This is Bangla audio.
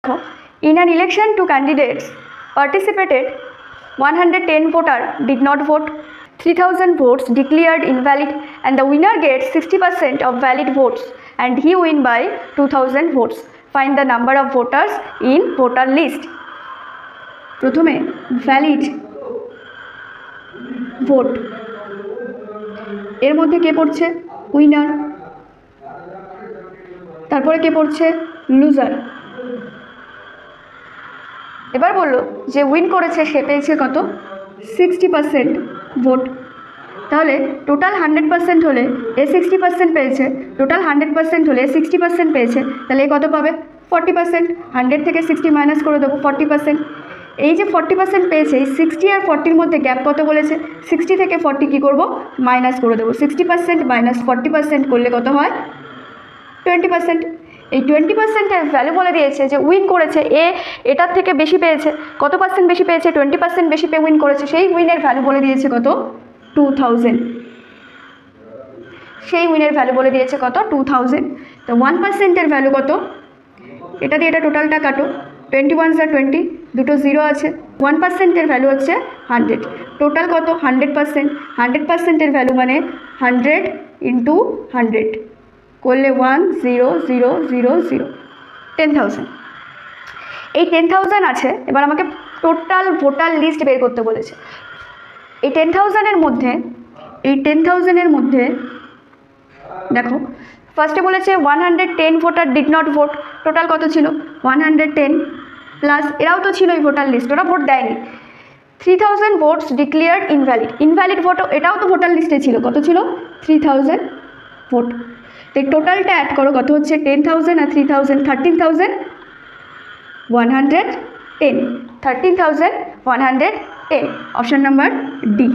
দেখো, in an election two candidates participated, 110 voter did not vote, 3000 votes declared invalid, and the winner gets 60% of valid votes and he win by 2000 votes. Find the number of voters in voter list. প্রথমে ভ্যালিড ভোট, এর মধ্যে কে পড়ছে? উইনার। তারপরে কে পড়ছে? লুজার। এবার বললো যে উইন করেছে সে পেয়েছে কত? 60% ভোট। তাহলে টোটাল 100% হলে এ 60% পেয়েছে, টোটাল 100% হলে 60% পেয়েছে, তাহলে এ কত পাবে? 40%। 100 থেকে 60 মাইনাস করে দেবো, 40%। এই যে 40% পেয়েছে, এই 60 আর 40-র মধ্যে গ্যাপ কত বলেছে? 60 থেকে 40 কী করবো? মাইনাস করে দেবো। 60% মাইনাস 40% করলে কত হয়? 20%। এই 20%-এর ভ্যালু বলে দিয়েছে যে উইন করেছে এ, এটার থেকে বেশি পেয়েছে। কত পার্সেন্ট বেশি পেয়েছে? 20% বেশি পেয়ে উইন করেছে। সেই উইনের ভ্যালু বলে দিয়েছে কত? 2000। সেই উইনের ভ্যালু বলে দিয়েছে কত? 2000। তো 1%-এর ভ্যালু কত? এটা দিয়ে এটা টোটালটা কাটো, 21 + 20, দুটো জিরো আছে। 1%-এর ভ্যালু হচ্ছে 100। টোটাল কত? 100%। 100%-এর ভ্যালু মানে 100 × 100 করলে 10000, 10,000। এই 10,000 আছে। এবার আমাকে টোটাল ভোটার লিস্ট বের করতে বলেছে। এই 10,000-এর মধ্যে দেখো, ফার্স্টে বলেছে 110 voter did not vote. Total কত ছিল? 110 প্লাস এরাও তো ছিল এই ভোটার লিস্ট, ওরা ভোট দেয়নি। 3000 ভোটস ডিক্লেয়ার্ড ইনভ্যালিড। ইনভ্যালিড ভোটও এটাও তো ভোটার লিস্টে ছিল। কত ছিল? 3000 ভোট। তো এই টোটালটা অ্যাড করো, কত হচ্ছে? 10,000 আর 3000, 13,110। 13,110, অপশান নাম্বার ডি।